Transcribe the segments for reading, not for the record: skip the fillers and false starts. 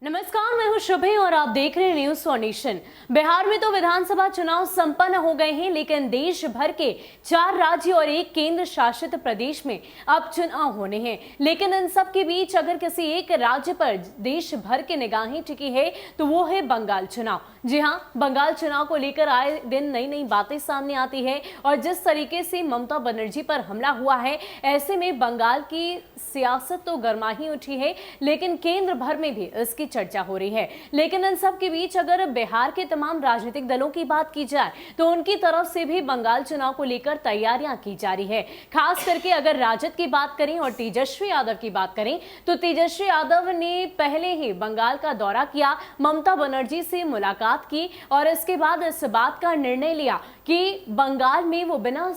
नमस्कार, मैं हूं शुभे और आप देख रहे हैं न्यूज फॉर नेशन। बिहार में तो विधानसभा चुनाव संपन्न हो गए हैं, लेकिन देश भर के 4 राज्य और 1 केंद्र शासित प्रदेश में अब चुनाव होने हैं। लेकिन इन सब के बीच अगर किसी एक राज्य पर देश भर की निगाहें टिकी है तो वो है बंगाल चुनाव। जी हां, बंगाल चुनाव को लेकर आए दिन नई नई बातें सामने आती है और जिस तरीके से ममता बनर्जी पर हमला हुआ है, ऐसे में बंगाल की सियासत तो गर्मा ही उठी है, लेकिन केंद्र भर में भी इसकी चर्चा हो रही है। लेकिन इन सब के बीच अगर बिहार के तमाम राजनीतिक दलों की बात की जाए तो उनकी तरफ से भी बंगाल चुनाव को लेकर तैयारियां की जा रही है। खास करके अगर राजद की बात करें और तेजस्वी यादव की बात करें तो तेजस्वी यादव ने पहले ही बंगाल का दौरा किया, ममता बनर्जी से मुलाकात की और इसके बाद इस बात का निर्णय लिया कि बंगाल में वो बिना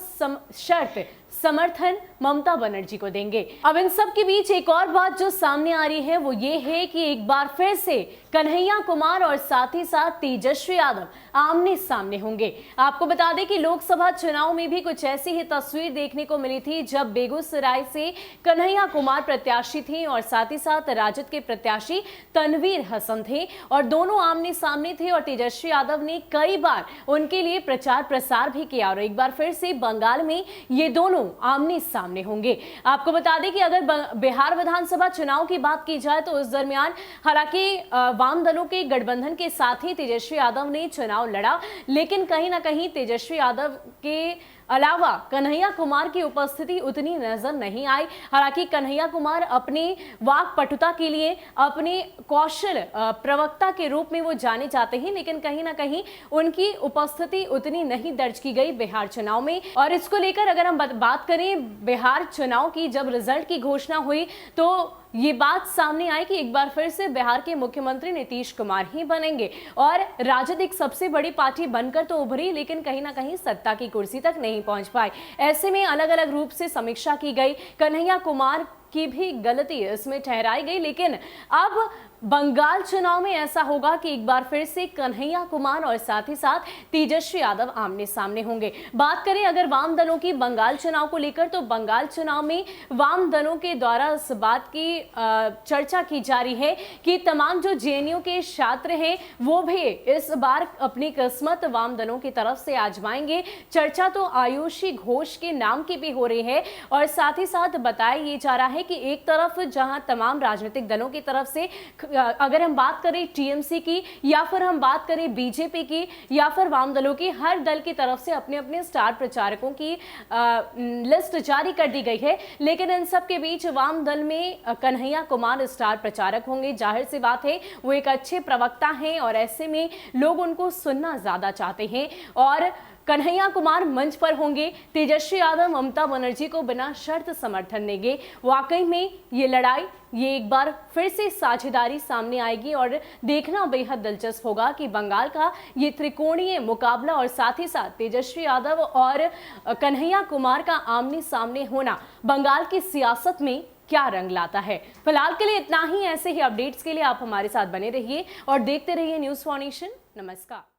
शर्त समर्थन ममता बनर्जी को देंगे। अब इन सब के बीच एक और बात जो सामने आ रही है वो ये है कि एक बार फिर से कन्हैया कुमार और साथ ही साथ तेजस्वी यादव आमने सामने होंगे। आपको बता दें कि लोकसभा चुनाव में भी कुछ ऐसी ही तस्वीर देखने को मिली थी, जब बेगूसराय से कन्हैया कुमार प्रत्याशी थे और साथ ही साथ राजद के प्रत्याशी तनवीर हसन थे और दोनों आमने सामने थे और तेजस्वी यादव ने कई बार उनके लिए प्रचार प्रसार भी किया और एक बार फिर से बंगाल में ये दोनों आमने सामने होंगे। आपको बता दें कि अगर बिहार विधानसभा चुनाव की बात की जाए तो उस दरमियान हालांकि वाम दलों के गठबंधन के साथ ही तेजस्वी यादव ने चुनाव लड़ा, लेकिन कहीं ना कहीं तेजस्वी यादव के अलावा कन्हैया कुमार की उपस्थिति उतनी नजर नहीं आई। हालांकि कन्हैया कुमार अपनी वाक पटुता के लिए, अपने कौशल प्रवक्ता के रूप में वो जाने जाते हैं, लेकिन कहीं ना कहीं उनकी उपस्थिति उतनी नहीं दर्ज की गई बिहार चुनाव में। और इसको लेकर अगर हम बात करें बिहार चुनाव की, जब रिजल्ट की घोषणा हुई तो ये बात सामने आई कि एक बार फिर से बिहार के मुख्यमंत्री नीतीश कुमार ही बनेंगे और राजद एक सबसे बड़ी पार्टी बनकर तो उभरी, लेकिन कहीं ना कहीं सत्ता की कुर्सी तक नहीं पहुंच पाई। ऐसे में अलग अलग रूप से समीक्षा की गई, कन्हैया कुमार की भी गलती इसमें ठहराई गई, लेकिन अब बंगाल चुनाव में ऐसा होगा कि एक बार फिर से कन्हैया कुमार और साथ ही साथ तेजस्वी यादव आमने सामने होंगे। बात करें अगर वाम दलों की बंगाल चुनाव को लेकर तो बंगाल चुनाव में वाम दलों के द्वारा इस बात की चर्चा की जा रही है कि तमाम जो जेएनयू के छात्र हैं वो भी इस बार अपनी किस्मत वाम दलों की तरफ से आजमाएंगे। चर्चा तो आयुषी घोष के नाम की भी हो रही है और साथ ही साथ बताया ये जा रहा है कि एक तरफ जहां तमाम राजनीतिक दलों की तरफ से, अगर हम बात करें टीएमसी की या फिर हम बात करें बीजेपी की या फिर वाम दलों की, हर दल की तरफ से अपने अपने स्टार प्रचारकों की लिस्ट जारी कर दी गई है। लेकिन इन सब के बीच वाम दल में कन्हैया कुमार स्टार प्रचारक होंगे। जाहिर सी बात है वो एक अच्छे प्रवक्ता हैं और ऐसे में लोग उनको सुनना ज्यादा चाहते हैं और कन्हैया कुमार मंच पर होंगे। तेजस्वी यादव ममता बनर्जी को बिना शर्त समर्थन देंगे। वाकई में ये लड़ाई, ये एक बार फिर से साझेदारी सामने आएगी और देखना बेहद दिलचस्प होगा कि बंगाल का ये त्रिकोणीय मुकाबला और साथ ही साथ तेजस्वी यादव और कन्हैया कुमार का आमने सामने होना बंगाल की सियासत में क्या रंग लाता है। फिलहाल के लिए इतना ही। ऐसे ही अपडेट्स के लिए आप हमारे साथ बने रहिए और देखते रहिए न्यूज फॉर नेशन। नमस्कार।